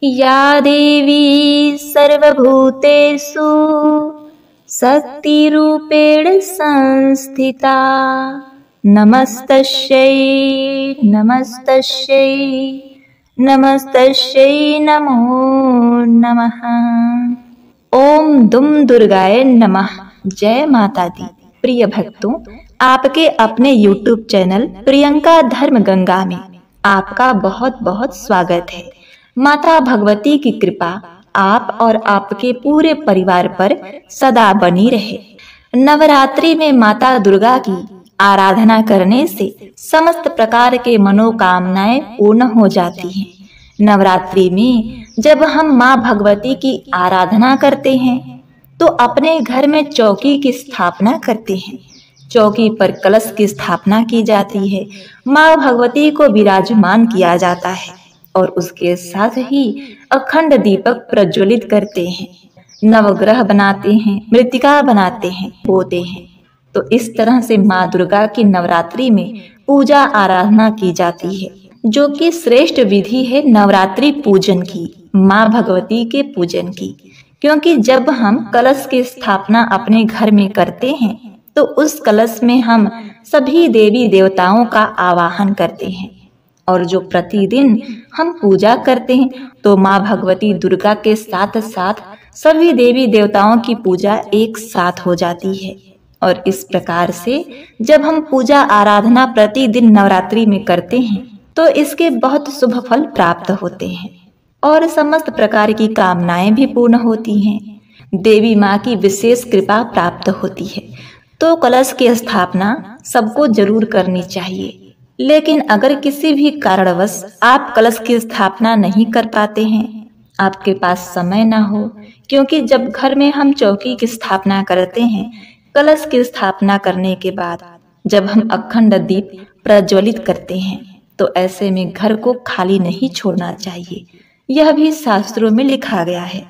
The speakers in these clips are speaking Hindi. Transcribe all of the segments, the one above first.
या देवी सर्वभूतेषु शक्तिरूपेण संस्थिता नमस्तस्यै नमस्तस्यै नमस्तस्यै नमो नमः। ओम दुम दुर्गाय नमः। जय माता दी। प्रिय भक्तों, आपके अपने YouTube चैनल प्रियंका धर्म गंगा में आपका बहुत बहुत स्वागत है। माता भगवती की कृपा आप और आपके पूरे परिवार पर सदा बनी रहे। नवरात्रि में माता दुर्गा की आराधना करने से समस्त प्रकार के मनोकामनाएं पूर्ण हो जाती हैं। नवरात्रि में जब हम माँ भगवती की आराधना करते हैं तो अपने घर में चौकी की स्थापना करते हैं। चौकी पर कलश की स्थापना की जाती है। माँ भगवती को विराजमान किया जाता है और उसके साथ ही अखंड दीपक प्रज्वलित करते हैं। नवग्रह बनाते हैं, मृत्तिका बनाते हैं, बोते हैं। तो इस तरह से माँ दुर्गा की नवरात्रि में पूजा आराधना की जाती है, जो कि श्रेष्ठ विधि है नवरात्रि पूजन की, माँ भगवती के पूजन की। क्योंकि जब हम कलश की स्थापना अपने घर में करते हैं तो उस कलश में हम सभी देवी देवताओं का आवाहन करते हैं और जो प्रतिदिन हम पूजा करते हैं तो माँ भगवती दुर्गा के साथ साथ सभी देवी देवताओं की पूजा एक साथ हो जाती है। और इस प्रकार से जब हम पूजा आराधना प्रतिदिन नवरात्रि में करते हैं तो इसके बहुत शुभ फल प्राप्त होते हैं और समस्त प्रकार की कामनाएं भी पूर्ण होती हैं। देवी माँ की विशेष कृपा प्राप्त होती है। तो कलश की स्थापना सबको जरूर करनी चाहिए। लेकिन अगर किसी भी कारणवश आप कलश की स्थापना नहीं कर पाते हैं, आपके पास समय ना हो, क्योंकि जब घर में हम चौकी की स्थापना करते हैं, कलश की स्थापना करने के बाद जब हम अखंड दीप प्रज्वलित करते हैं तो ऐसे में घर को खाली नहीं छोड़ना चाहिए। यह भी शास्त्रों में लिखा गया है।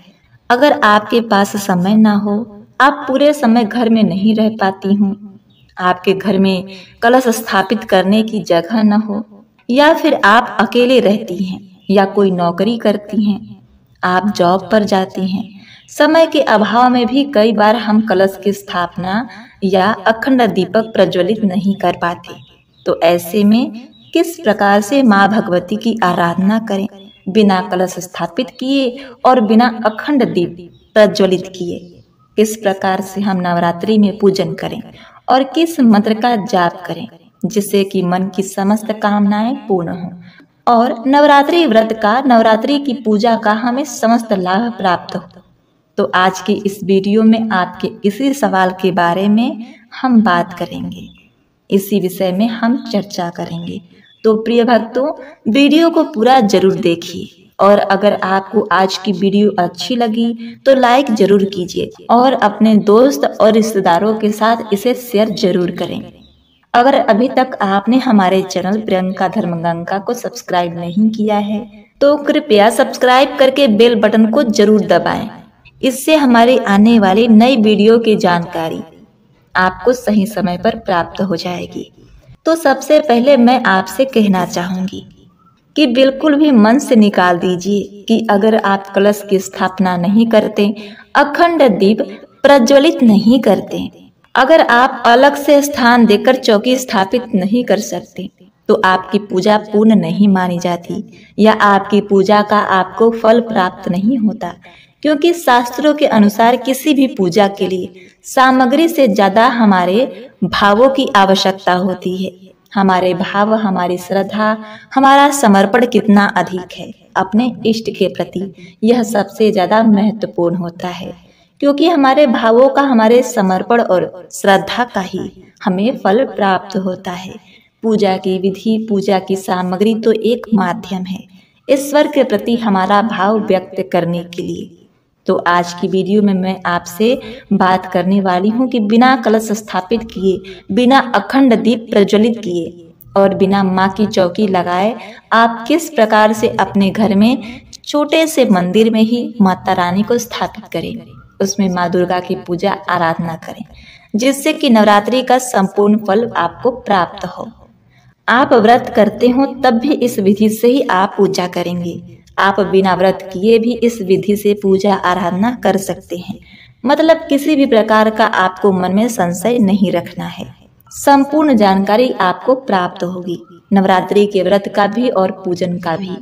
अगर आपके पास समय ना हो, आप पूरे समय घर में नहीं रह पाती हूँ, आपके घर में कलश स्थापित करने की जगह न हो, या फिर आप अकेले रहती हैं या कोई नौकरी करती हैं, आप जॉब पर जाती हैं, समय के अभाव में भी कई बार हम कलश की स्थापना या अखंड दीपक प्रज्वलित नहीं कर पाते। तो ऐसे में किस प्रकार से माँ भगवती की आराधना करें बिना कलश स्थापित किए और बिना अखंड दीप प्रज्वलित किए? किस प्रकार से हम नवरात्रि में पूजन करें और किस मंत्र का जाप करें जिससे कि मन की समस्त कामनाएं पूर्ण हों और नवरात्रि व्रत का, नवरात्रि की पूजा का हमें समस्त लाभ प्राप्त हो? तो आज की इस वीडियो में आपके इसी सवाल के बारे में हम बात करेंगे, इसी विषय में हम चर्चा करेंगे। तो प्रिय भक्तों, वीडियो को पूरा जरूर देखिए और अगर आपको आज की वीडियो अच्छी लगी तो लाइक जरूर कीजिए और अपने दोस्त और रिश्तेदारों के साथ इसे शेयर जरूर करें। अगर अभी तक आपने हमारे चैनल प्रियंका धर्म गंगा को सब्सक्राइब नहीं किया है तो कृपया सब्सक्राइब करके बेल बटन को जरूर दबाएं। इससे हमारे आने वाली नई वीडियो की जानकारी आपको सही समय पर प्राप्त हो जाएगी। तो सबसे पहले मैं आपसे कहना चाहूंगी कि बिल्कुल भी मन से निकाल दीजिए कि अगर आप कलश की स्थापना नहीं करते, अखंड दीप प्रज्वलित नहीं करते, अगर आप अलग से स्थान देकर चौकी स्थापित नहीं कर सकते तो आपकी पूजा पूर्ण नहीं मानी जाती या आपकी पूजा का आपको फल प्राप्त नहीं होता। क्योंकि शास्त्रों के अनुसार किसी भी पूजा के लिए सामग्री से ज्यादा हमारे भावों की आवश्यकता होती है। हमारे भाव, हमारी श्रद्धा, हमारा समर्पण कितना अधिक है अपने इष्ट के प्रति, यह सबसे ज्यादा महत्वपूर्ण होता है। क्योंकि हमारे भावों का, हमारे समर्पण और श्रद्धा का ही हमें फल प्राप्त होता है। पूजा की विधि, पूजा की सामग्री तो एक माध्यम है ईश्वर के प्रति हमारा भाव व्यक्त करने के लिए। तो आज की वीडियो में मैं आपसे बात करने वाली हूँ कि बिना कलश स्थापित किए, बिना अखंड दीप प्रज्वलित किए और बिना माँ की चौकी लगाए आप किस प्रकार से अपने घर में छोटे से मंदिर में ही माता रानी को स्थापित करें, उसमें माँ दुर्गा की पूजा आराधना करें, जिससे कि नवरात्रि का संपूर्ण फल आपको प्राप्त हो। आप व्रत करते हो तब भी इस विधि से ही आप पूजा करेंगे। आप बिना व्रत किए भी इस विधि से पूजा आराधना कर सकते हैं। मतलब किसी भी प्रकार का आपको मन में संशय नहीं रखना है। संपूर्ण जानकारी आपको प्राप्त होगी, नवरात्रि के व्रत का भी और पूजन का भी।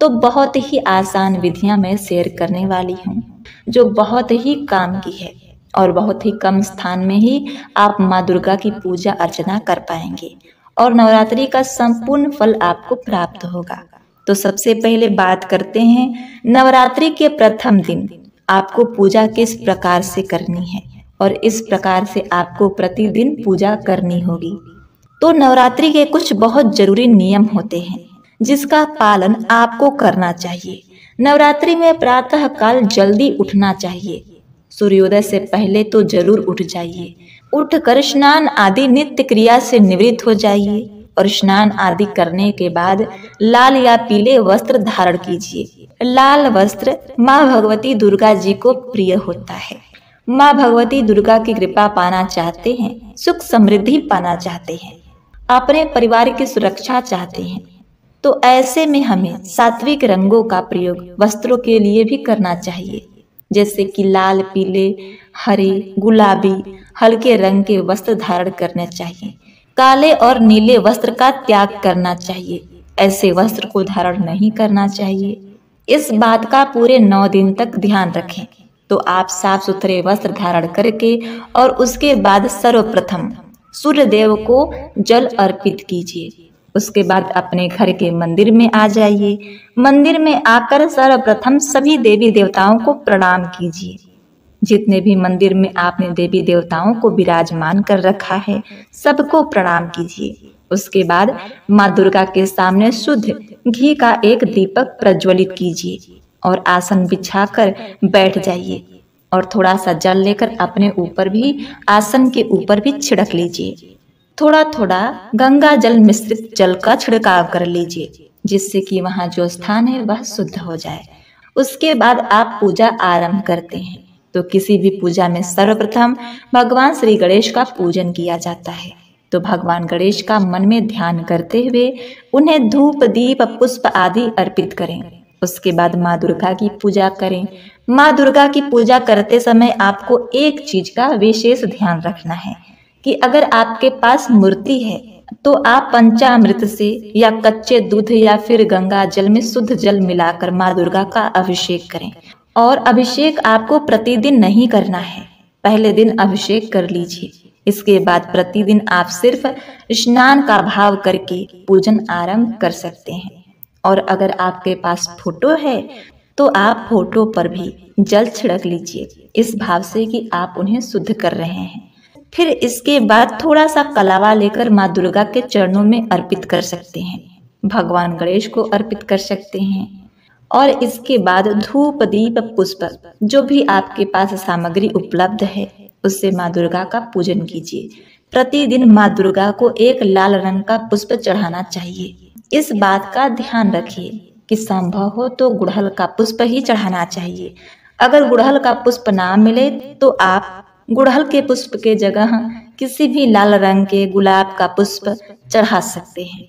तो बहुत ही आसान विधियां मैं शेयर करने वाली हूँ, जो बहुत ही काम की है और बहुत ही कम स्थान में ही आप माँ दुर्गा की पूजा अर्चना कर पाएंगे और नवरात्रि का संपूर्ण फल आपको प्राप्त होगा। तो सबसे पहले बात करते हैं नवरात्रि के प्रथम दिन आपको पूजा किस प्रकार से करनी है और इस प्रकार से आपको प्रतिदिन पूजा करनी होगी। तो नवरात्रि के कुछ बहुत जरूरी नियम होते हैं जिसका पालन आपको करना चाहिए। नवरात्रि में प्रातः काल जल्दी उठना चाहिए। सूर्योदय से पहले तो जरूर उठ जाइए। उठकर स्नान आदि नित्य क्रिया से निवृत्त हो जाइए और स्नान आदि करने के बाद लाल या पीले वस्त्र धारण कीजिए। लाल वस्त्र माँ भगवती दुर्गा जी को प्रिय होता है। माँ भगवती दुर्गा की कृपा पाना चाहते हैं, सुख समृद्धि पाना चाहते हैं, अपने परिवार की सुरक्षा चाहते हैं, तो ऐसे में हमें सात्विक रंगों का प्रयोग वस्त्रों के लिए भी करना चाहिए, जैसे कि लाल, पीले, हरे, गुलाबी, हल्के रंग के वस्त्र धारण करने चाहिए। काले और नीले वस्त्र का त्याग करना चाहिए, ऐसे वस्त्र को धारण नहीं करना चाहिए। इस बात का पूरे 9 दिन तक ध्यान रखें। तो आप साफ सुथरे वस्त्र धारण करके और उसके बाद सर्वप्रथम सूर्य देव को जल अर्पित कीजिए। उसके बाद अपने घर के मंदिर में आ जाइए। मंदिर में आकर सर्वप्रथम सभी देवी देवताओं को प्रणाम कीजिए। जितने भी मंदिर में आपने देवी देवताओं को विराजमान कर रखा है, सबको प्रणाम कीजिए। उसके बाद माँ दुर्गा के सामने शुद्ध घी का एक दीपक प्रज्वलित कीजिए और आसन बिछाकर बैठ जाइए और थोड़ा सा जल लेकर अपने ऊपर भी, आसन के ऊपर भी छिड़क लीजिए। थोड़ा थोड़ा गंगा जल मिश्रित जल का छिड़काव कर लीजिए, जिससे कि वहाँ जो स्थान है वह शुद्ध हो जाए। उसके बाद आप पूजा आरंभ करते हैं। तो किसी भी पूजा में सर्वप्रथम भगवान श्री गणेश का पूजन किया जाता है। तो भगवान गणेश का मन में ध्यान करते हुए उन्हें धूप, दीप, पुष्प आदि अर्पित करें। उसके बाद माँ दुर्गा की पूजा करें। माँ दुर्गा की पूजा करते समय आपको एक चीज का विशेष ध्यान रखना है कि अगर आपके पास मूर्ति है तो आप पंचामृत से या कच्चे दूध या फिर गंगा जल में शुद्ध जल मिलाकर माँ दुर्गा का अभिषेक करें। और अभिषेक आपको प्रतिदिन नहीं करना है, पहले दिन अभिषेक कर लीजिए। इसके बाद प्रतिदिन आप सिर्फ स्नान का भाव करके पूजन आरंभ कर सकते हैं। और अगर आपके पास फोटो है तो आप फोटो पर भी जल छिड़क लीजिए, इस भाव से कि आप उन्हें शुद्ध कर रहे हैं। फिर इसके बाद थोड़ा सा कलावा लेकर माँ दुर्गा के चरणों में अर्पित कर सकते हैं, भगवान गणेश को अर्पित कर सकते हैं। और इसके बाद धूप, दीप, पुष्प जो भी आपके पास सामग्री उपलब्ध है उससे माँ दुर्गा का पूजन कीजिए। प्रतिदिन माँ दुर्गा को एक लाल रंग का पुष्प चढ़ाना चाहिए। इस बात का ध्यान रखिए कि संभव हो तो गुड़हल का पुष्प ही चढ़ाना चाहिए। अगर गुड़हल का पुष्प ना मिले तो आप गुड़हल के पुष्प के जगह किसी भी लाल रंग के गुलाब का पुष्प चढ़ा सकते हैं।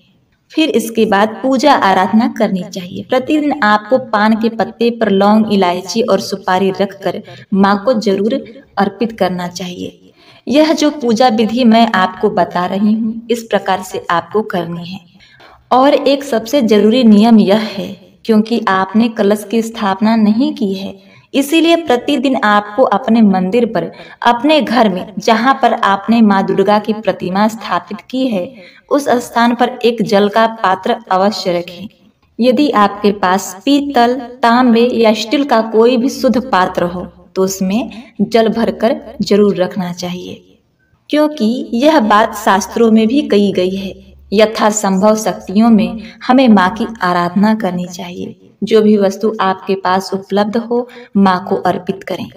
फिर इसके बाद पूजा आराधना करनी चाहिए। प्रतिदिन आपको पान के पत्ते पर लौंग, इलायची और सुपारी रखकर माँ को जरूर अर्पित करना चाहिए। यह जो पूजा विधि मैं आपको बता रही हूँ इस प्रकार से आपको करनी है। और एक सबसे जरूरी नियम यह है, क्योंकि आपने कलश की स्थापना नहीं की है, इसीलिए प्रतिदिन आपको अपने मंदिर पर, अपने घर में जहाँ पर आपने माँ दुर्गा की प्रतिमा स्थापित की है उस स्थान पर एक जल का पात्र अवश्य रखें। यदि आपके पास पीतल, तांबे या स्टील का कोई भी शुद्ध पात्र हो तो उसमें जल भरकर जरूर रखना चाहिए, क्योंकि यह बात शास्त्रों में भी कही गई है। यथासंभव शक्तियों में हमें माँ की आराधना करनी चाहिए। जो भी वस्तु आपके पास उपलब्ध हो माँ को अर्पित करें।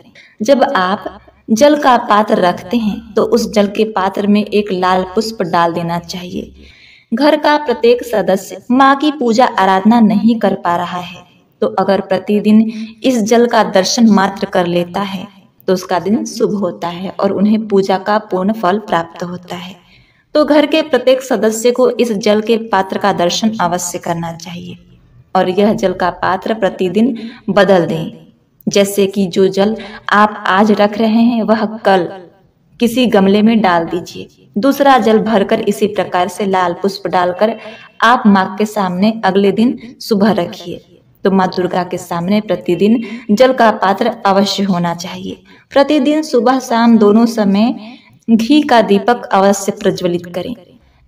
जब आप जल का पात्र रखते हैं तो उस जल के पात्र में एक लाल पुष्प डाल देना चाहिए। घर का प्रत्येक सदस्य माँ की पूजा आराधना नहीं कर पा रहा है तो अगर प्रतिदिन इस जल का दर्शन मात्र कर लेता है तो उसका दिन शुभ होता है और उन्हें पूजा का पूर्ण फल प्राप्त होता है। तो घर के प्रत्येक सदस्य को इस जल के पात्र का दर्शन अवश्य करना चाहिए और यह जल का पात्र प्रतिदिन बदल दें। जैसे कि जो जल आप आज रख रहे हैं वह कल किसी गमले में डाल दीजिए। दूसरा जल भरकर इसी प्रकार से लाल पुष्प डालकर आप माँ के सामने अगले दिन सुबह रखिए। तो माँ दुर्गा के सामने प्रतिदिन जल का पात्र अवश्य होना चाहिए। प्रतिदिन सुबह शाम दोनों समय घी का दीपक अवश्य प्रज्वलित करें।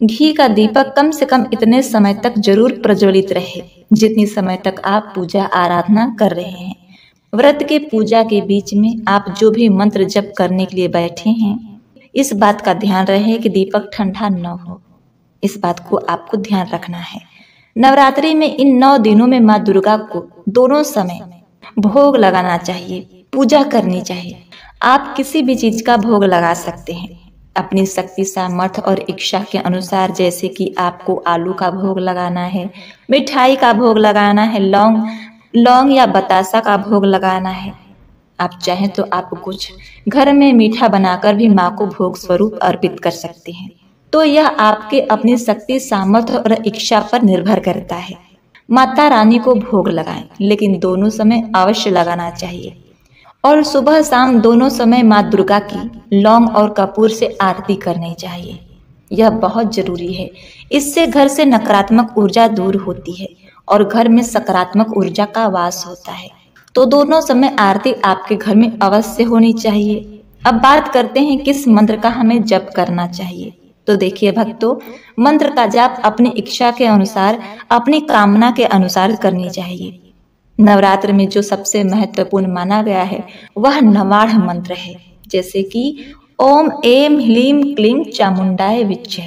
घी का दीपक कम से कम इतने समय तक जरूर प्रज्वलित रहे जितनी समय तक आप पूजा आराधना कर रहे हैं। व्रत के पूजा के बीच में आप जो भी मंत्र जप करने के लिए बैठे हैं, इस बात का ध्यान रहे कि दीपक ठंडा न हो। इस बात को आपको ध्यान रखना है। नवरात्रि में इन 9 दिनों में माँ दुर्गा को दोनों समय भोग लगाना चाहिए, पूजा करनी चाहिए। आप किसी भी चीज का भोग लगा सकते हैं अपनी शक्ति सामर्थ्य और इच्छा के अनुसार। जैसे कि आपको आलू का भोग लगाना है, मिठाई का भोग लगाना है, लौंग या बतासा का भोग लगाना है। आप चाहें तो आप कुछ घर में मीठा बनाकर भी माँ को भोग स्वरूप अर्पित कर सकते हैं। तो यह आपके अपनी शक्ति सामर्थ्य और इच्छा पर निर्भर करता है। माता रानी को भोग लगाएं, लेकिन दोनों समय अवश्य लगाना चाहिए। और सुबह शाम दोनों समय माँ दुर्गा की लौंग और कपूर से आरती करनी चाहिए। यह बहुत जरूरी है। इससे घर से नकारात्मक ऊर्जा दूर होती है और घर में सकारात्मक ऊर्जा का वास होता है। तो दोनों समय आरती आपके घर में अवश्य होनी चाहिए। अब बात करते हैं किस मंत्र का हमें जप करना चाहिए। तो देखिए भक्तों, मंत्र का जाप अपनी इच्छा के अनुसार, अपनी कामना के अनुसार करनी चाहिए। नवरात्र में जो सबसे महत्वपूर्ण माना गया है वह नवाढ़ मंत्र है। जैसे कि ओम ऐं ह्लीं क्लीं चामुंडाय विच्चे।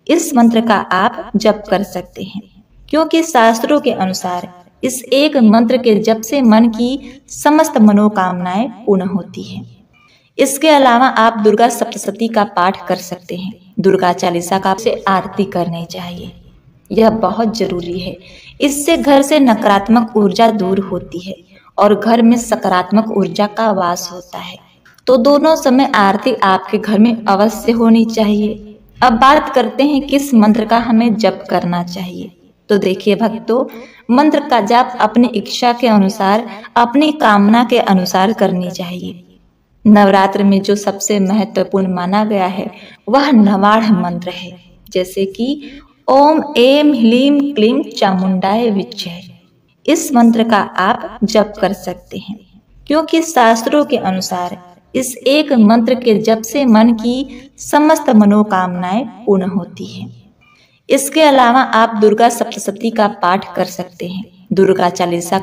इस मंत्र का आप जप कर सकते हैं, क्योंकि शास्त्रों के अनुसार इस एक मंत्र के जप से मन की समस्त मनोकामनाएं पूर्ण होती हैं। इसके अलावा आप दुर्गा सप्तशती का पाठ कर सकते हैं। दुर्गा चालीसा का से आरती करनी चाहिए। यह बहुत जरूरी है। इससे घर से नकारात्मक ऊर्जा दूर होती है और घर में सकारात्मक ऊर्जा का वास होता है। तो दोनों समय आरती आपके घर में अवश्य होनी चाहिए। अब बात करते हैं किस मंत्र का हमें जप करना चाहिए। तो देखिए भक्तों, मंत्र का जाप अपनी इच्छा के अनुसार, अपनी कामना के अनुसार करनी चाहिए। नवरात्र में जो सबसे महत्वपूर्ण माना गया है वह नवाढ़ मंत्र है। जैसे कि ओम ऐं ह्लीं क्लीं चामुंडाय विच्चे। इस मंत्र का आप जप कर सकते हैं, क्योंकि शास्त्रों के अनुसार इस एक मंत्र के जप से मन की समस्त मनोकामनाएं पूर्ण होती हैं। इसके अलावा आप दुर्गा सप्तशती का पाठ कर सकते हैं। दुर्गा चालीसा